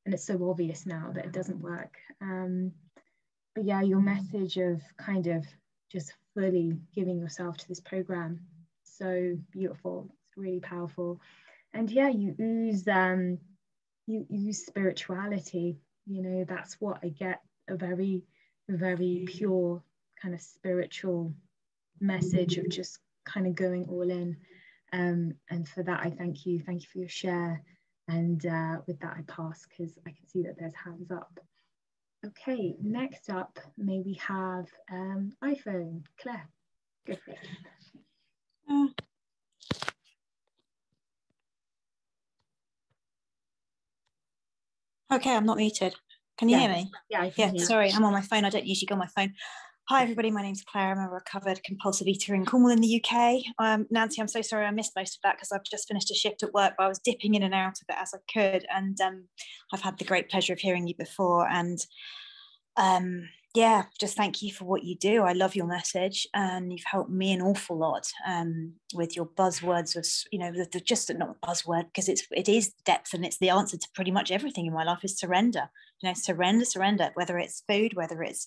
And it's so obvious now that it doesn't work. But yeah, your message of kind of just fully giving yourself to this program, so beautiful. It's really powerful. And yeah, you use spirituality. You know, that's what I get, a very pure kind of spiritual message of just kind of going all in. And for that, I thank you for your share. And with that, I pass, because I can see that there's hands up. Okay, next up, may we have iPhone. Claire, go for it. Okay, I'm not muted. Can you hear me? Yeah, I can hear you. Sorry, I'm on my phone. I don't usually go on my phone. Hi, everybody. My name's Claire. I'm a recovered compulsive eater in Cornwall in the UK. Nancy, I'm so sorry I missed most of that because I've just finished a shift at work, but I was dipping in and out of it as I could. And I've had the great pleasure of hearing you before. And yeah, just thank you for what you do. I love your message, and you've helped me an awful lot with your buzzwords of, you know, just not a buzzword, because it is depth, and it's the answer to pretty much everything in my life is surrender. You know, surrender, whether it's food, whether it's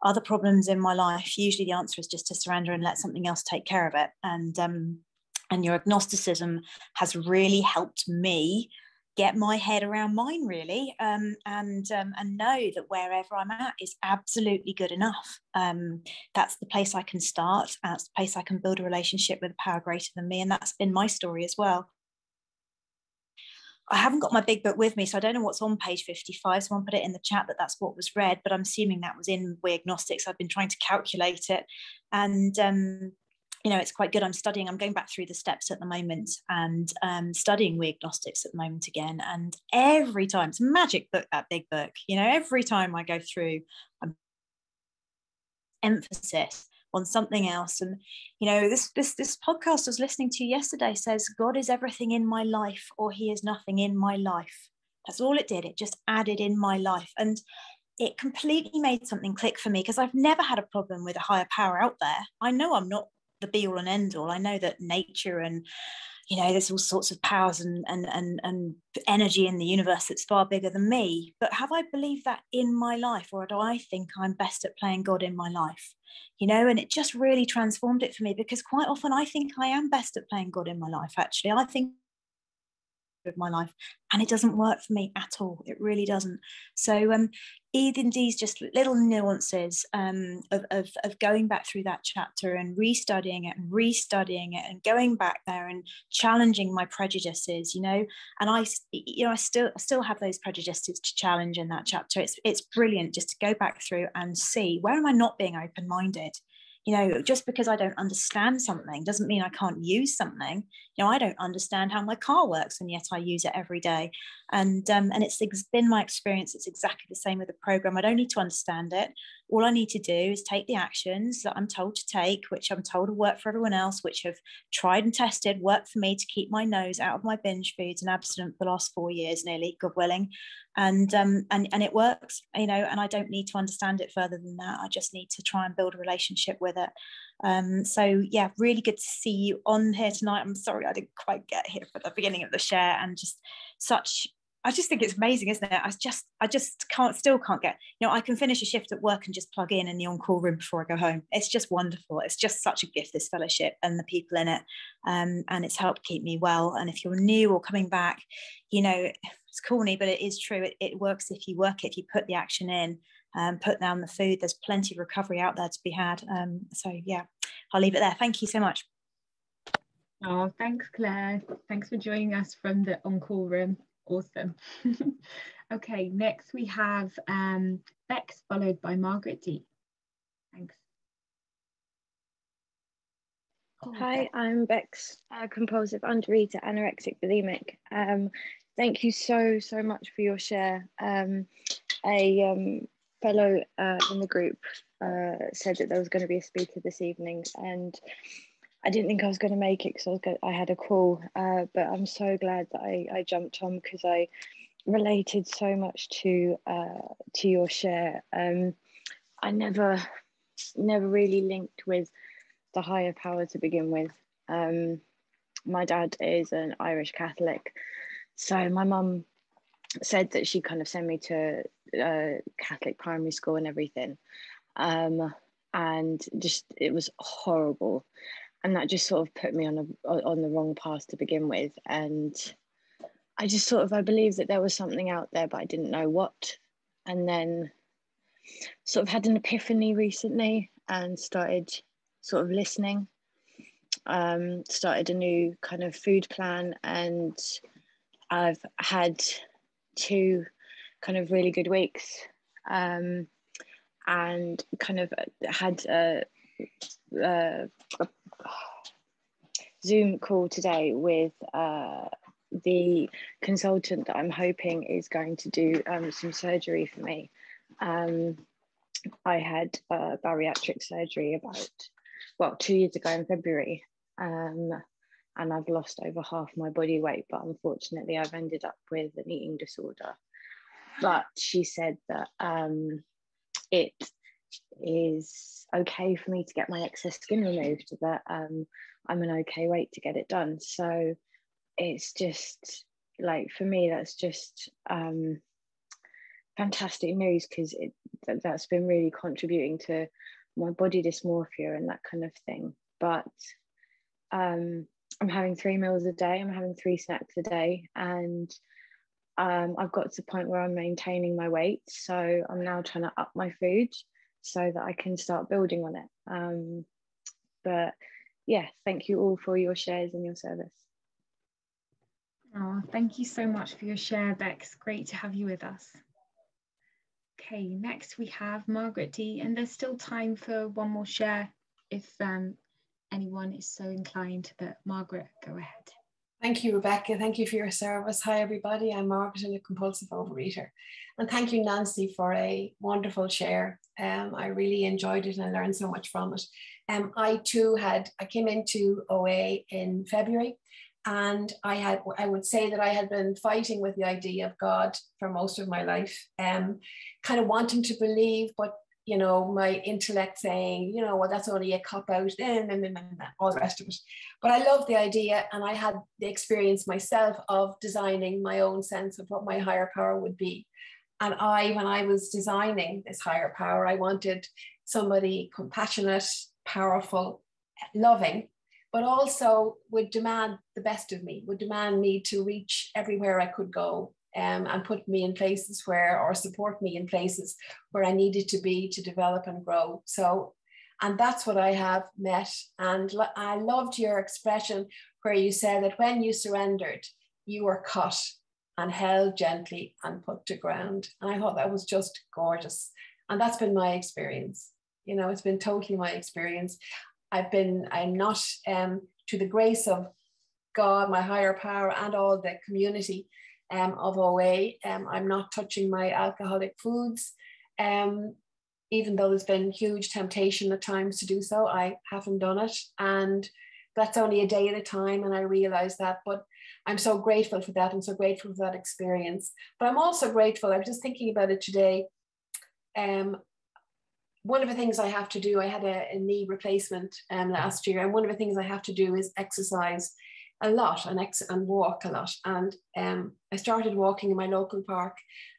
other problems in my life. Usually the answer is just to surrender and let something else take care of it. And your agnosticism has really helped me get my head around mine, really, and know that wherever I'm at is absolutely good enough. That's the place I can start. That's the place I can build a relationship with a power greater than me, and that's been my story as well. I haven't got my big book with me, so I don't know what's on page 55. Someone put it in the chat that that's what was read, but I'm assuming that was in We Agnostics. I've been trying to calculate it, and you know, it's quite good. I'm going back through the steps at the moment, and studying We Agnostics at the moment again. And every time, it's a magic book, that big book. You know, every time I go through, I'm emphasis on something else. And you know, this podcast I was listening to yesterday says God is everything in my life, or he is nothing in my life. That's all it did. It just added in my life, and it completely made something click for me, because I've never had a problem with a higher power out there. I know I'm not the be all and end all. I know that nature and, you know, there's all sorts of powers and energy in the universe that's far bigger than me. But have I believed that in my life, or do I think I'm best at playing God in my life? You know, and it just really transformed it for me, because quite often I think I am best at playing God in my life. Actually, I think of my life, and it doesn't work for me at all. It really doesn't. So even these just little nuances of going back through that chapter and restudying it and going back there and challenging my prejudices, you know, and I still have those prejudices to challenge in that chapter. It's brilliant just to go back through and see, where am I not being open-minded? You know, just because I don't understand something doesn't mean I can't use something. You know, I don't understand how my car works, and yet I use it every day. And it's been my experience. It's exactly the same with the program. I don't need to understand it. all I need to do is take the actions that I'm told to take, which I'm told will work for everyone else, which have tried and tested, worked for me to keep my nose out of my binge foods and abstinent for the last 4 years nearly, God willing. And it works, you know, and I don't need to understand it further than that. I just need to try and build a relationship with it. So yeah, really good to see you on here tonight. I'm sorry I didn't quite get here for the beginning of the share, and just I just think it's amazing, isn't it? I just still can't get, you know, I can finish a shift at work and just plug in the on-call room before I go home. It's just wonderful. It's just such a gift, this fellowship and the people in it. And it's helped keep me well. And if you're new or coming back, you know, it's corny, but it is true. It works if you work it, if you put the action in, put down the food. There's plenty of recovery out there to be had. So yeah, I'll leave it there. Thank you so much. Oh, thanks, Claire. Thanks for joining us from the on-call room. Awesome. Okay, next we have Bex, followed by Margaret D. Thanks. Hi, I'm Bex, compulsive undereater, anorexic, bulimic. Thank you so much for your share. A fellow in the group said that there was going to be a speaker this evening, and I didn't think I was going to make it because I had a call, but I'm so glad that I jumped on, because I related so much to your share. I never really linked with the higher power to begin with. My dad is an Irish Catholic, so my mum said that she kind of sent me to Catholic primary school and everything, and just it was horrible. And that just sort of put me on the wrong path to begin with. And I just I believed that there was something out there, but I didn't know what. And then sort of had an epiphany recently and started sort of listening. Started a new kind of food plan, and I've had 2 kind of really good weeks, and kind of had a Zoom call today with the consultant that I'm hoping is going to do some surgery for me. I had bariatric surgery about 2 years ago in February, and I've lost over half my body weight, but unfortunately I've ended up with an eating disorder. But she said that it is okay for me to get my excess skin removed, that I'm an okay weight to get it done. So it's just like, for me, that's just fantastic news, because that's been really contributing to my body dysmorphia and that kind of thing. But I'm having 3 meals a day, I'm having 3 snacks a day, and I've got to the point where I'm maintaining my weight. So I'm now trying to up my food so that I can start building on it. But yeah, thank you all for your shares and your service. Oh, thank you so much for your share, Bex. Great to have you with us. Okay, next we have Margaret D, and there's still time for one more share if anyone is so inclined, but Margaret, go ahead. Thank you, Rebecca. Thank you for your service. Hi, everybody. I'm Margaret, and a compulsive overeater. And thank you, Nancy, for a wonderful share. I really enjoyed it and I learned so much from it. I too I came into OA in February, and I would say that I had been fighting with the idea of God for most of my life, kind of wanting to believe, but you know, my intellect saying, you know, well, that's only a cop out, and all the rest of it. But I love the idea, and I had the experience myself of designing my own sense of what my higher power would be. And when I was designing this higher power, I wanted somebody compassionate, powerful, loving, but also would demand the best of me, would demand me to reach everywhere I could go. And put me in places or support me in places where I needed to be to develop and grow. So, and that's what I have met. And I loved your expression where you said that when you surrendered, you were cut and held gently and put to ground. And I thought that was just gorgeous. And that's been my experience. You know, it's been totally my experience. I'm not, to the grace of God, my higher power, and all the community of OA, I'm not touching my alcoholic foods. even though there's been huge temptation at times to do so, I haven't done it. And that's only a day at a time, and I realize that. But I'm so grateful for that. I'm so grateful for that experience. But I'm also grateful, I was just thinking about it today. One of the things I have to do, I had a knee replacement last year, and one of the things I have to do is exercise a lot and walk a lot. And I started walking in my local park,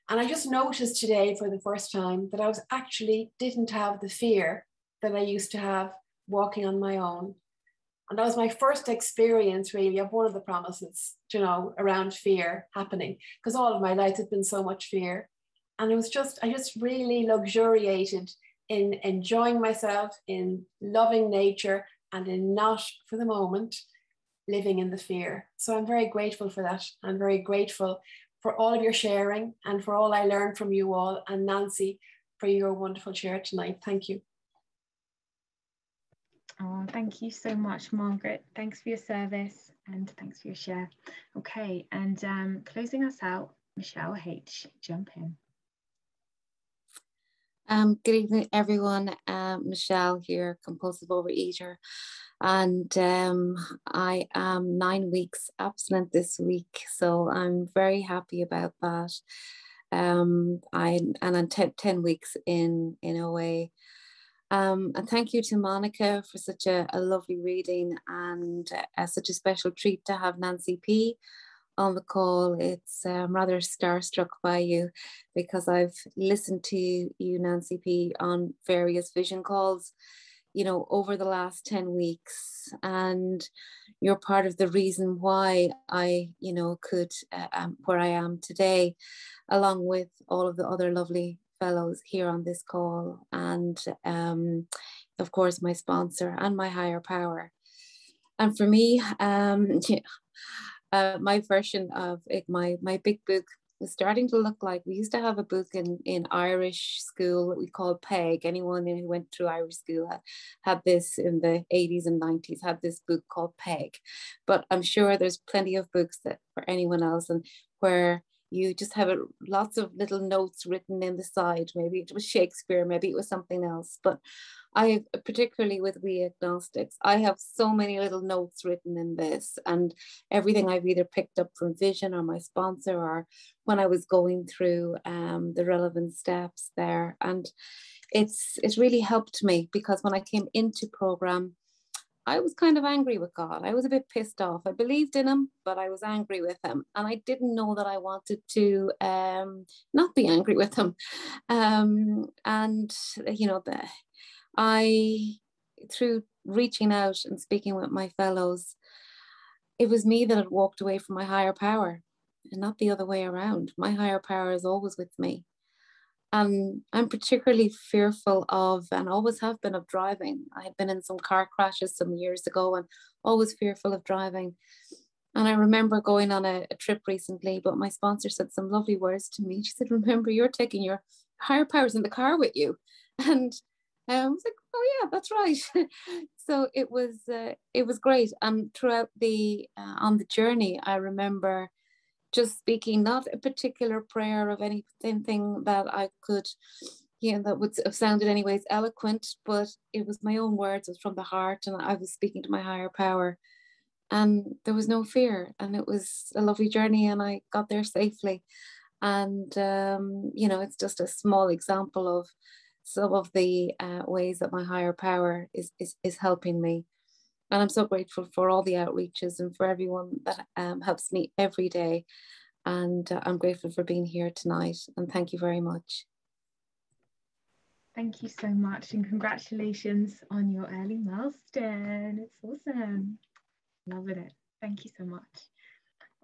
and I just noticed today for the first time that I was actually didn't have the fear that I used to have walking on my own. And that was my first experience really of one of the promises, you know, around fear happening, because all of my life has been so much fear. And it was just, I just really luxuriated in enjoying myself, in loving nature, and in not, for the moment, living in the fear. So I'm very grateful for that. I'm very grateful for all of your sharing and for all I learned from you all, and Nancy, for your wonderful share tonight. Thank you. Oh, thank you so much, Margaret. Thanks for your service and thanks for your share. Okay, and closing us out, Michelle H. Jump in. Good evening, everyone. Michelle here, compulsive overeater, and I am 9 weeks abstinent this week, so I'm very happy about that. I'm 10 weeks in OA. And thank you to Monica for such a lovely reading, and such a special treat to have Nancy P on the call. It's rather starstruck by you, because I've listened to you, Nancy P, on various vision calls, you know, over the last 10 weeks. And you're part of the reason why I, you know, could, where I am today, along with all of the other lovely fellows here on this call, and of course my sponsor and my higher power. And for me, my version of it, my big book was starting to look like, we used to have a book in Irish school that we called Peg. Anyone who went through Irish school had this in the 80s and 90s, had this book called Peg. But I'm sure there's plenty of books that for anyone else, and where you just have lots of little notes written in the side. Maybe it was Shakespeare, maybe it was something else. But I, particularly with We Agnostics, I have so many little notes written in this, and everything I've either picked up from Vision or my sponsor, or when I was going through the relevant steps there. And it's really helped me, because when I came into program, I was kind of angry with God. I was a bit pissed off. I believed in him, but I was angry with him. And I didn't know that I wanted to not be angry with him. And, you know, through reaching out and speaking with my fellows, it was me that had walked away from my higher power, and not the other way around. My higher power is always with me. I'm particularly fearful of, and always have been, of driving. I had been in some car crashes some years ago, and always fearful of driving. And I remember going on a trip recently, but my sponsor said some lovely words to me. She said, remember, you're taking your higher powers in the car with you. And I was like, oh yeah, that's right. So it was great. And throughout on the journey, I remember just speaking not a particular prayer of anything that I could, you know, that would have sounded anyways eloquent, but it was my own words. It was from the heart, and I was speaking to my higher power, and there was no fear, and it was a lovely journey, and I got there safely. And you know, it's just a small example of some of the ways that my higher power is helping me. And I'm so grateful for all the outreaches and for everyone that helps me every day. And I'm grateful for being here tonight. And thank you very much. Thank you so much, and congratulations on your early milestone. It's awesome. Loving it. Thank you so much.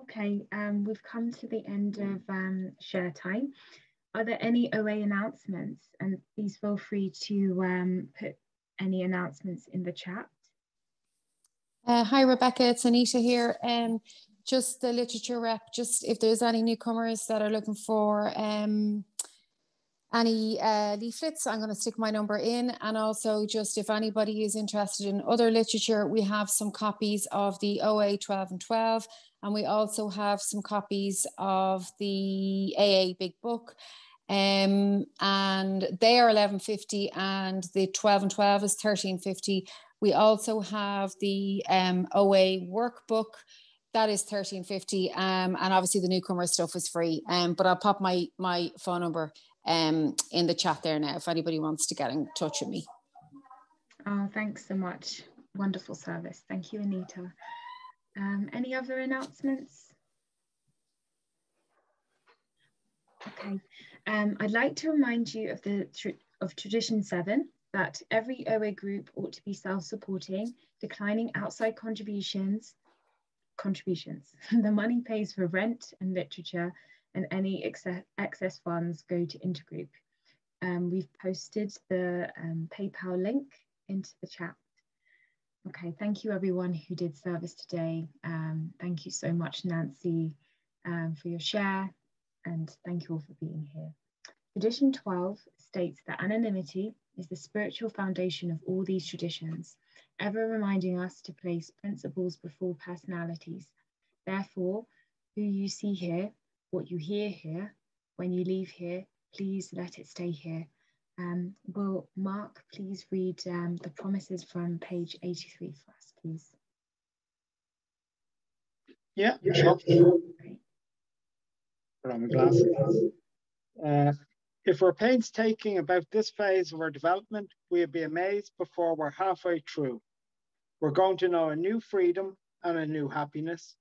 Okay, we've come to the end of share time. Are there any OA announcements? And please feel free to put any announcements in the chat. Hi, Rebecca, it's Anita here. Just the literature rep, just if there's any newcomers that are looking for any leaflets, I'm going to stick my number in. And also, just if anybody is interested in other literature, we have some copies of the OA 12 and 12, and we also have some copies of the AA Big Book. and they are $11.50, and the 12 and 12 is $13.50. We also have the OA workbook. That is $13.50, and obviously the newcomer stuff is free. But I'll pop my phone number in the chat there now if anybody wants to get in touch with me. Oh, thanks so much. Wonderful service. Thank you, Anita. Any other announcements? Okay. I'd like to remind you of Tradition 7, that every OA group ought to be self-supporting, declining outside contributions. The money pays for rent and literature, and any excess funds go to intergroup. We've posted the PayPal link into the chat. Okay, thank you everyone who did service today. Thank you so much, Nancy, for your share, and thank you all for being here. Tradition 12 states that anonymity is the spiritual foundation of all these traditions, ever reminding us to place principles before personalities. Therefore, who you see here, what you hear here, when you leave here, please let it stay here. Will Mark please read the promises from page 83 for us, please? Yeah, sure. Okay. Put on my glasses. If we're painstaking about this phase of our development, we'll be amazed before we're halfway through. We're going to know a new freedom and a new happiness.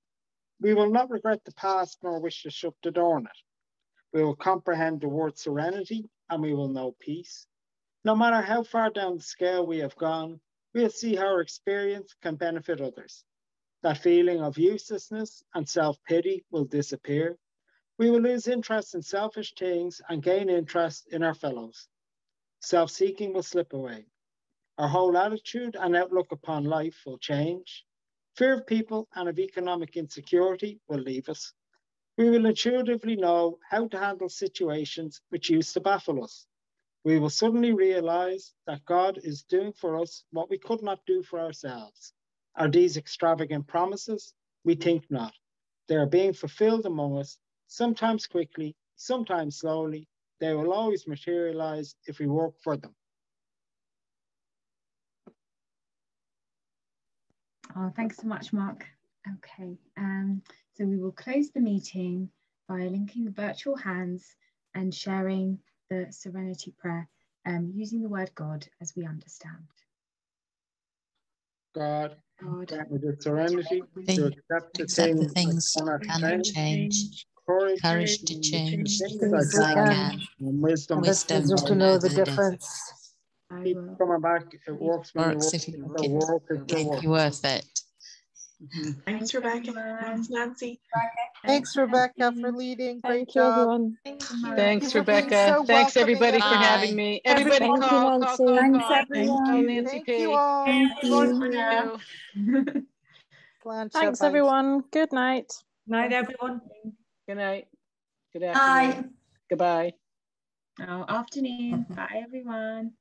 We will not regret the past nor wish to shut the door on it. We will comprehend the word serenity and we will know peace. No matter how far down the scale we have gone, we'll see how our experience can benefit others. That feeling of uselessness and self-pity will disappear. We will lose interest in selfish things and gain interest in our fellows. Self-seeking will slip away. Our whole attitude and outlook upon life will change. Fear of people and of economic insecurity will leave us. We will intuitively know how to handle situations which used to baffle us. We will suddenly realize that God is doing for us what we could not do for ourselves. Are these extravagant promises? We think not. They are being fulfilled among us, sometimes quickly, sometimes slowly. They will always materialize if we work for them. Oh, thanks so much, Mark. Okay, so we will close the meeting by linking the virtual hands and sharing the Serenity Prayer, using the word God as we understand. God, grant me the serenity to accept the things I cannot change, courage to change the things I can, and wisdom to know the difference. Keep coming back. It works when you work. The work is still worth it. Thanks, Rebecca. Thanks, Nancy. Thanks, Rebecca, for leading. Great Thank you, job. everyone. Thanks, For being Rebecca. so Thanks, everybody, for welcoming. having me. Everybody Thank call, you, call, Nancy. call, call. Nancy Thank P. you all. Thank you. Thanks, everyone. Good night. Night, everyone. Good night. Good afternoon. Bye. Goodbye. Oh, afternoon. Bye, everyone.